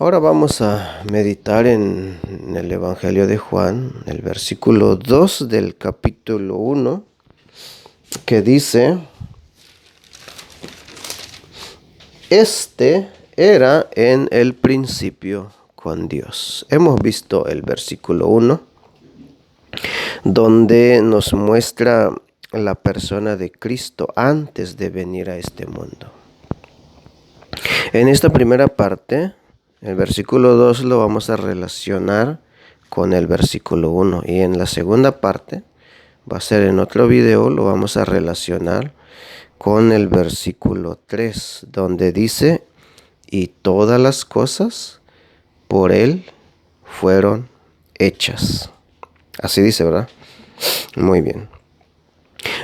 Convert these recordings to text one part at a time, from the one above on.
Ahora vamos a meditar en el Evangelio de Juan, el versículo 2 del capítulo 1, que dice: Este era en el principio con Dios. Hemos visto el versículo 1, donde nos muestra la persona de Cristo antes de venir a este mundo. En esta primera parte, el versículo 2 lo vamos a relacionar con el versículo 1, y en la segunda parte, va a ser en otro video, lo vamos a relacionar con el versículo 3, donde dice: y todas las cosas por Él fueron hechas. Así dice, ¿verdad? Muy bien.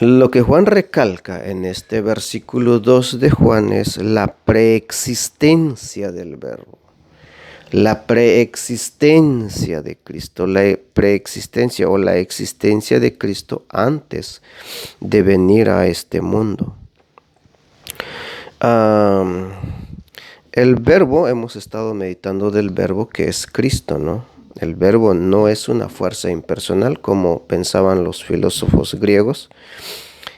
Lo que Juan recalca en este versículo 2 de Juan es la preexistencia del Verbo. La preexistencia de Cristo, la preexistencia o la existencia de Cristo antes de venir a este mundo. El verbo, hemos estado meditando del verbo que es Cristo, ¿no? El verbo no es una fuerza impersonal como pensaban los filósofos griegos.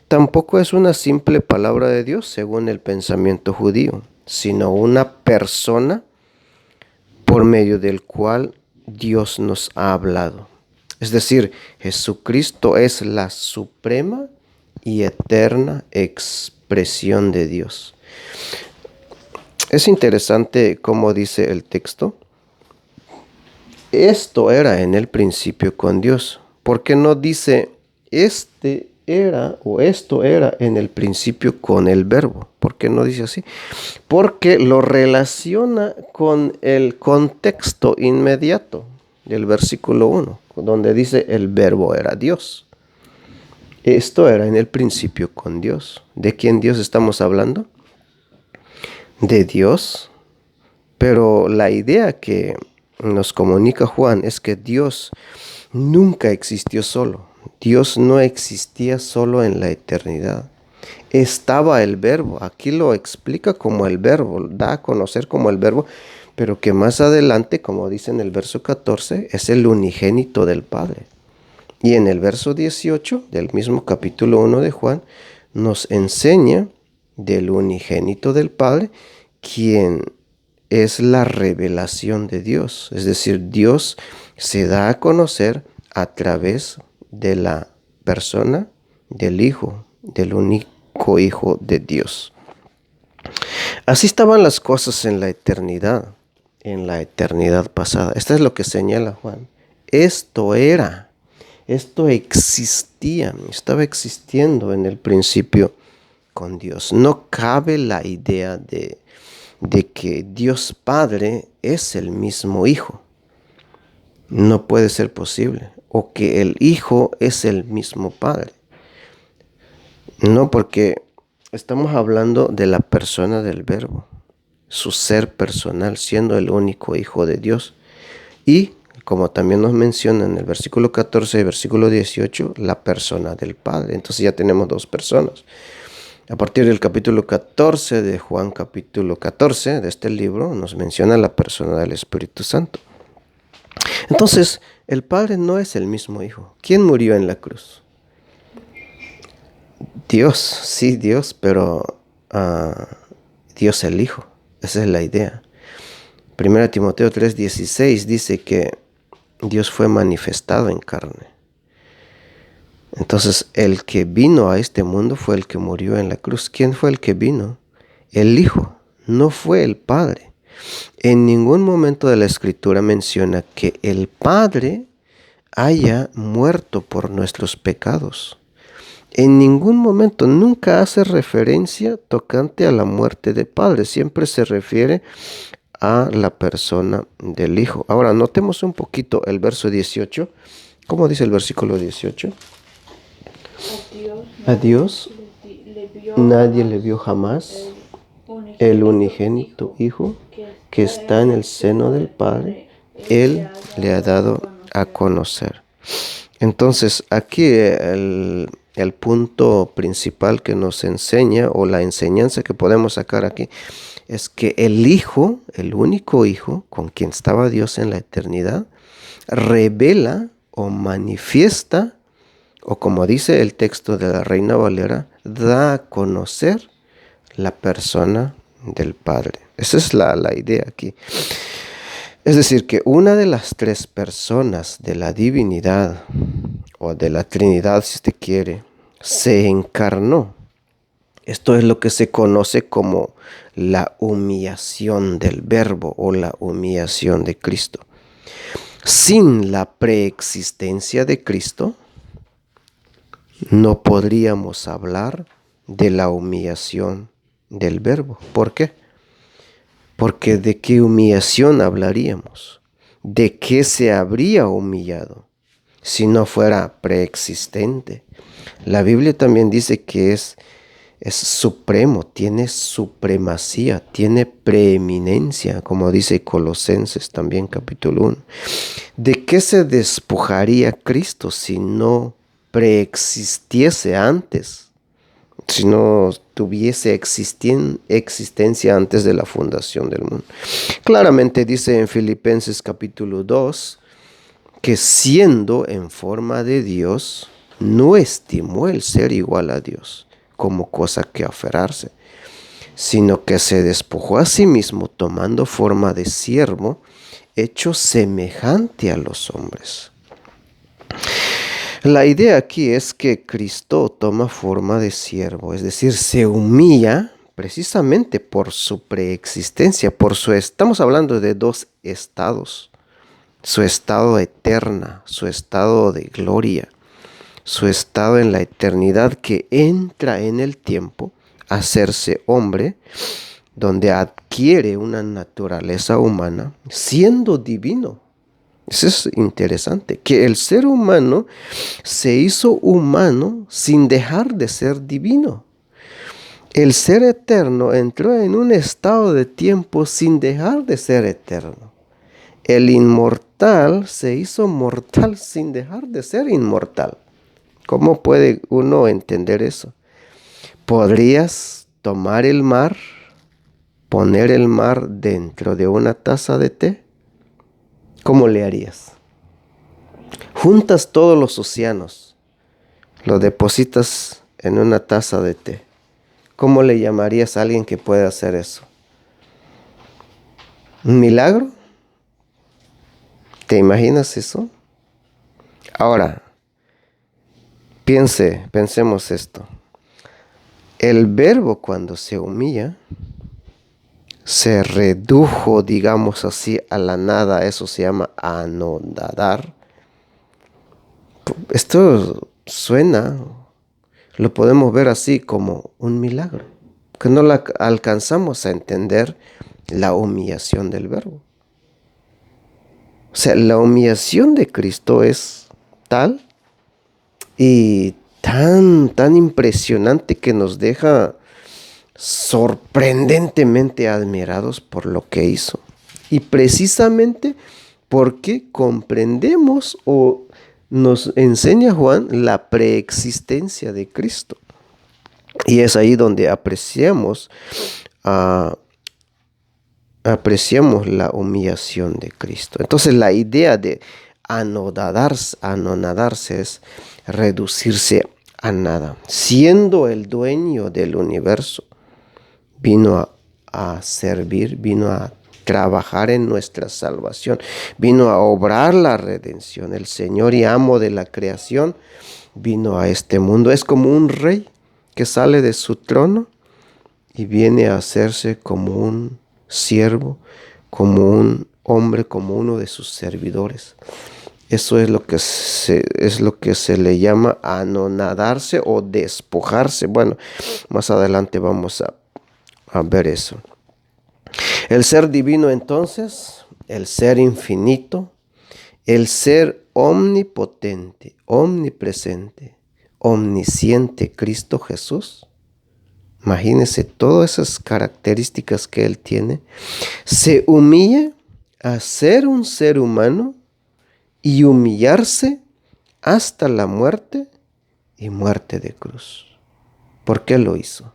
Tampoco es una simple palabra de Dios según el pensamiento judío, sino una persona por medio del cual Dios nos ha hablado. Es decir, Jesucristo es la suprema y eterna expresión de Dios. Es interesante cómo dice el texto: esto era en el principio con Dios. ¿Por qué no dice este era o esto era en el principio con el verbo? ¿Por qué no dice así? Porque lo relaciona con el contexto inmediato del versículo 1, donde dice el verbo era Dios. Esto era en el principio con Dios. ¿De quién Dios estamos hablando? De Dios. Pero la idea que nos comunica Juan es que Dios nunca existió solo. Dios no existía solo en la eternidad. Estaba el verbo. Aquí lo explica como el verbo, da a conocer como el verbo, pero que más adelante, como dice en el verso 14, es el unigénito del Padre. Y en el verso 18 del mismo capítulo 1 de Juan nos enseña del unigénito del Padre, quien es la revelación de Dios. Es decir, Dios se da a conocer a través de la persona del Hijo, del único Hijo de Dios. Así estaban las cosas en la eternidad pasada. Esto es lo que señala Juan. Esto existía, estaba existiendo en el principio con Dios. No cabe la idea de que Dios Padre es el mismo Hijo. No puede ser posible. O que el Hijo es el mismo Padre. No, porque estamos hablando de la persona del Verbo, su ser personal, siendo el único Hijo de Dios. Y, como también nos menciona en el versículo 14 y versículo 18, la persona del Padre. Entonces ya tenemos dos personas. A partir del capítulo 14 de Juan, capítulo 14 de este libro, nos menciona la persona del Espíritu Santo. Entonces, el Padre no es el mismo Hijo. ¿Quién murió en la cruz? Dios, sí, Dios, pero Dios el Hijo. Esa es la idea. 1 Timoteo 3:16 dice que Dios fue manifestado en carne. Entonces, el que vino a este mundo fue el que murió en la cruz. ¿Quién fue el que vino? El Hijo, no fue el Padre. En ningún momento de la Escritura menciona que el Padre haya muerto por nuestros pecados. En ningún momento, nunca hace referencia tocante a la muerte del Padre. Siempre se refiere a la persona del Hijo. Ahora, notemos un poquito el verso 18. ¿Cómo dice el versículo 18? A Dios nadie le vio jamás, el unigénito Hijo que está en el seno del Padre, Él le ha dado a conocer. Entonces, aquí el el punto principal que nos enseña, o la enseñanza que podemos sacar aquí, es que el Hijo, el único Hijo con quien estaba Dios en la eternidad, revela o manifiesta, o como dice el texto de la Reina Valera, da a conocer la persona del Padre. Esa es la idea aquí. Es decir, que una de las tres personas de la divinidad, o de la Trinidad si usted quiere, se encarnó. Esto es lo que se conoce como la humillación del Verbo o la humillación de Cristo. Sin la preexistencia de Cristo, no podríamos hablar de la humillación del Verbo. ¿Por qué? Porque ¿de qué humillación hablaríamos? ¿De qué se habría humillado si no fuera preexistente? La Biblia también dice que es supremo, tiene supremacía, tiene preeminencia, como dice Colosenses también capítulo 1. ¿De qué se despojaría Cristo si no preexistiese antes? Si no tuviese existencia antes de la fundación del mundo. Claramente dice en Filipenses capítulo 2 que siendo en forma de Dios, no estimó el ser igual a Dios como cosa que aferrarse, sino que se despojó a sí mismo tomando forma de siervo, hecho semejante a los hombres. La idea aquí es que Cristo toma forma de siervo, es decir, se humilla precisamente por su preexistencia, estamos hablando de dos estados, su estado eterna, su estado de gloria, su estado en la eternidad que entra en el tiempo a hacerse hombre, donde adquiere una naturaleza humana siendo divino. Eso es interesante, que el ser humano se hizo humano sin dejar de ser divino. El ser eterno entró en un estado de tiempo sin dejar de ser eterno. El inmortal se hizo mortal sin dejar de ser inmortal. ¿Cómo puede uno entender eso? ¿Podrías tomar el mar, poner el mar dentro de una taza de té? ¿Cómo le harías? Juntas todos los océanos, lo depositas en una taza de té. ¿Cómo le llamarías a alguien que puede hacer eso? ¿Un milagro? ¿Te imaginas eso? Ahora, pensemos esto. El Verbo cuando se humilla, se redujo, digamos así, a la nada. Eso se llama anodadar. Esto suena, lo podemos ver así como un milagro, que no alcanzamos a entender la humillación del Verbo. O sea, la humillación de Cristo es tal y tan impresionante que nos deja sorprendentemente admirados por lo que hizo. Y precisamente porque comprendemos, o nos enseña Juan, la preexistencia de Cristo. Y es ahí donde apreciamos la humillación de Cristo. Entonces la idea de anonadarse es reducirse a nada. Siendo el dueño del universo, vino a servir, vino a trabajar en nuestra salvación, vino a obrar la redención. El Señor y amo de la creación vino a este mundo. Es como un rey que sale de su trono y viene a hacerse como un siervo, como un hombre, como uno de sus servidores. Eso es lo que se le llama anonadarse o despojarse. Bueno, más adelante vamos a ver eso. El ser divino entonces, el ser infinito, el ser omnipotente, omnipresente, omnisciente Cristo Jesús. Imagínense todas esas características que Él tiene. Se humilla a ser un ser humano y humillarse hasta la muerte y muerte de cruz. ¿Por qué lo hizo?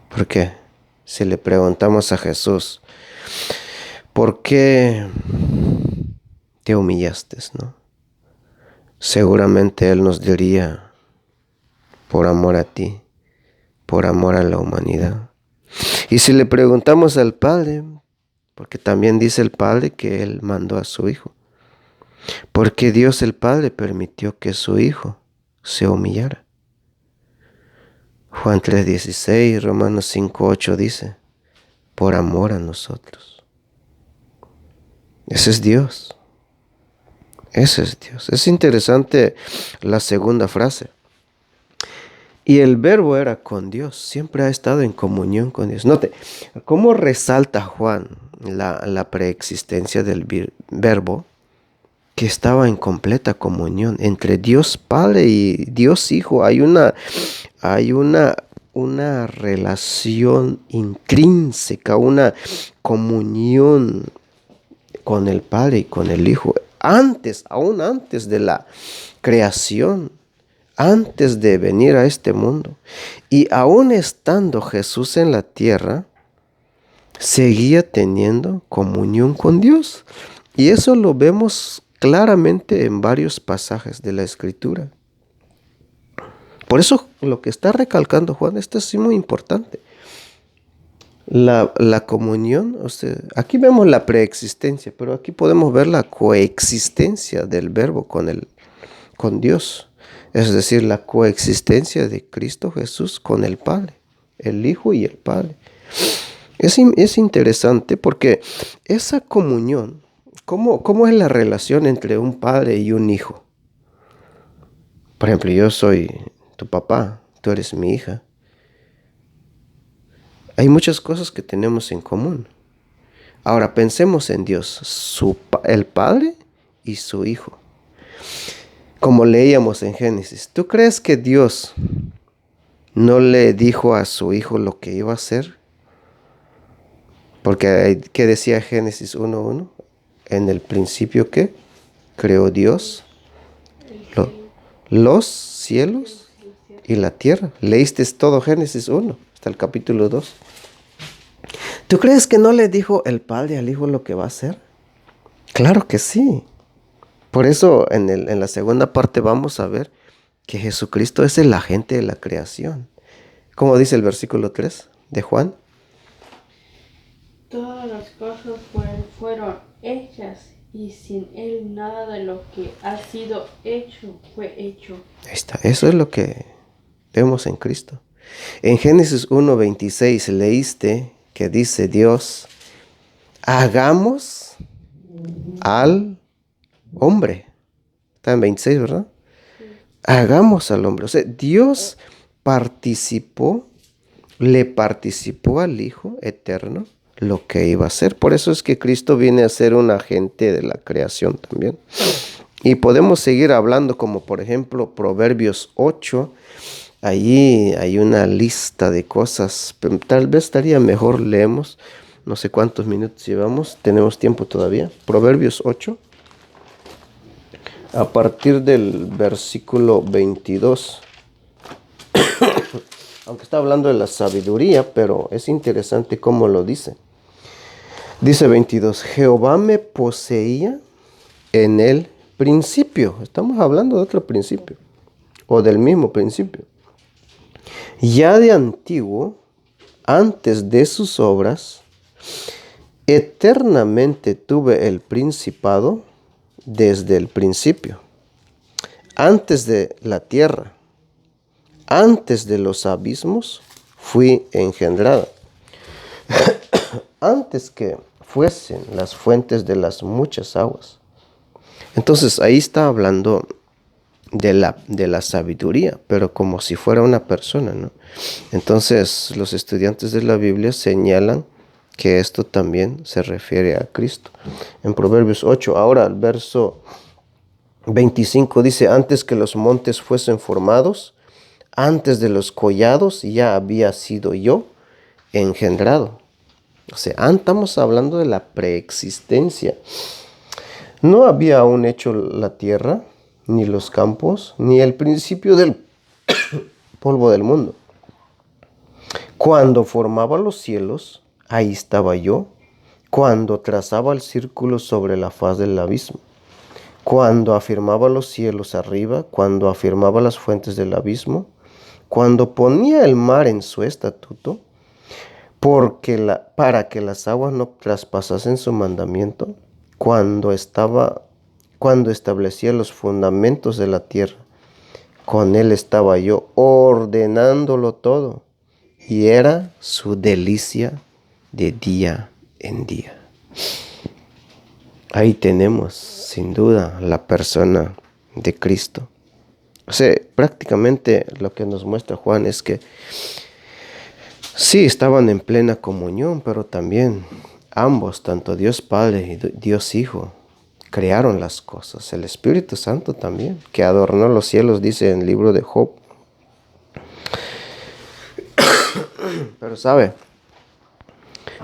¿Por qué? Si le preguntamos a Jesús, ¿por qué te humillaste, no? Seguramente Él nos diría, por amor a ti, por amor a la humanidad. Y si le preguntamos al Padre, porque también dice el Padre que Él mandó a su Hijo, ¿por qué Dios el Padre permitió que su Hijo se humillara? Juan 3:16, Romanos 5:8 dice, por amor a nosotros. Ese es Dios. Ese es Dios. Es interesante la segunda frase. Y el verbo era con Dios, siempre ha estado en comunión con Dios. Note, cómo resalta Juan la preexistencia del verbo, que estaba en completa comunión entre Dios Padre y Dios Hijo. Hay una relación intrínseca, una comunión con el Padre y con el Hijo. Aún antes de la creación, antes de venir a este mundo. Y aún estando Jesús en la tierra, seguía teniendo comunión con Dios. Y eso lo vemos claramente en varios pasajes de la Escritura. Por eso lo que está recalcando Juan, esto es muy importante. La comunión, o sea, aquí vemos la preexistencia, pero aquí podemos ver la coexistencia del verbo con Dios. Es decir, la coexistencia de Cristo Jesús con el Padre, el Hijo y el Padre. Es interesante porque esa comunión, ¿cómo es la relación entre un padre y un hijo? Por ejemplo, yo soy tu papá, tú eres mi hija. Hay muchas cosas que tenemos en común. Ahora pensemos en Dios, el Padre y su Hijo. Como leíamos en Génesis, ¿tú crees que Dios no le dijo a su Hijo lo que iba a hacer? Porque, ¿qué decía Génesis 1:1? En el principio, ¿qué? Creó Dios los cielos y la tierra. Leíste todo Génesis 1 hasta el capítulo 2. ¿Tú crees que no le dijo el Padre al Hijo lo que va a hacer? Claro que sí. Por eso en la segunda parte vamos a ver que Jesucristo es el agente de la creación. Como dice el versículo 3 de Juan. Todas las cosas fueron hechas y sin Él nada de lo que ha sido hecho fue hecho. Ahí está. Eso es lo que vemos en Cristo. En Génesis 1:26 leíste que dice Dios, hagamos al hombre. Está en 26, ¿verdad? Sí. Hagamos al hombre. O sea, Dios le participó al Hijo eterno lo que iba a hacer. Por eso es que Cristo viene a ser un agente de la creación también. Y podemos seguir hablando como por ejemplo Proverbios 8. Allí hay una lista de cosas. Tal vez estaría mejor leemos. No sé cuántos minutos llevamos. Tenemos tiempo todavía. Proverbios 8. A partir del versículo 22. Aunque está hablando de la sabiduría, pero es interesante cómo lo dice. Dice 22. Jehová me poseía en el principio. Estamos hablando de otro principio. O del mismo principio. Ya de antiguo, antes de sus obras, eternamente tuve el principado desde el principio, antes de la tierra, antes de los abismos, fui engendrada, antes que fuesen las fuentes de las muchas aguas. Entonces ahí está hablando de la sabiduría, pero como si fuera una persona, ¿no? Entonces los estudiantes de la Biblia señalan que esto también se refiere a Cristo. En Proverbios 8, ahora el verso 25 dice, antes que los montes fuesen formados, antes de los collados ya había sido yo engendrado. O sea, estamos hablando de la preexistencia. No había aún hecho la tierra, ni los campos, ni el principio del polvo del mundo. Cuando formaba los cielos, ahí estaba yo. Cuando trazaba el círculo sobre la faz del abismo. Cuando afirmaba los cielos arriba, cuando afirmaba las fuentes del abismo, cuando ponía el mar en su estatuto, para que las aguas no traspasasen su mandamiento, cuando establecía los fundamentos de la tierra, con él estaba yo ordenándolo todo, y era su delicia de día en día. Ahí tenemos, sin duda, la persona de Cristo. O sea, prácticamente lo que nos muestra Juan es que sí estaban en plena comunión, pero también ambos, tanto Dios Padre y Dios Hijo, crearon las cosas. El Espíritu Santo también, que adornó los cielos, dice en el libro de Job. Pero sabe,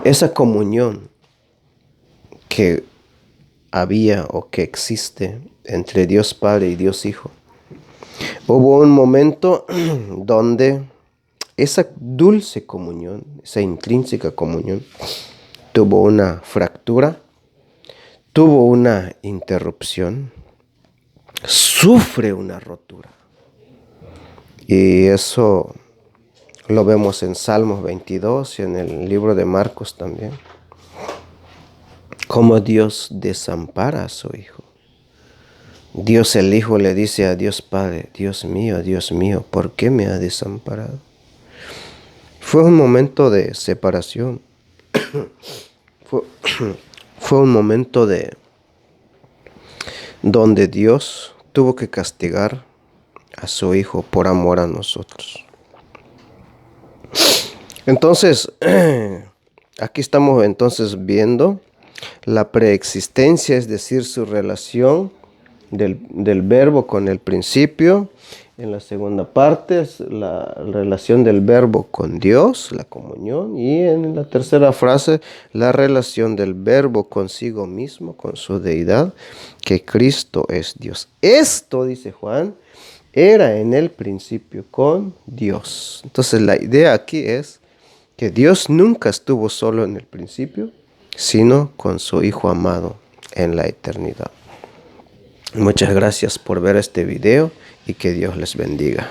esa comunión que había o que existe entre Dios Padre y Dios Hijo, hubo un momento donde esa dulce comunión, esa intrínseca comunión, tuvo una fractura, tuvo una interrupción, sufre una rotura. Y eso lo vemos en Salmos 22 y en el libro de Marcos también. Cómo Dios desampara a su Hijo. Dios el Hijo le dice a Dios Padre: Dios mío, ¿por qué me has desamparado? Fue un momento de separación. Fue un momento donde Dios tuvo que castigar a su Hijo por amor a nosotros. Entonces, aquí estamos entonces viendo la preexistencia, es decir, su relación del verbo con el principio. En la segunda parte es la relación del verbo con Dios, la comunión. Y en la tercera frase, la relación del verbo consigo mismo, con su deidad, que Cristo es Dios. Esto, dice Juan, era en el principio con Dios. Entonces la idea aquí es que Dios nunca estuvo solo en el principio, sino con su Hijo amado en la eternidad. Muchas gracias por ver este video y que Dios les bendiga.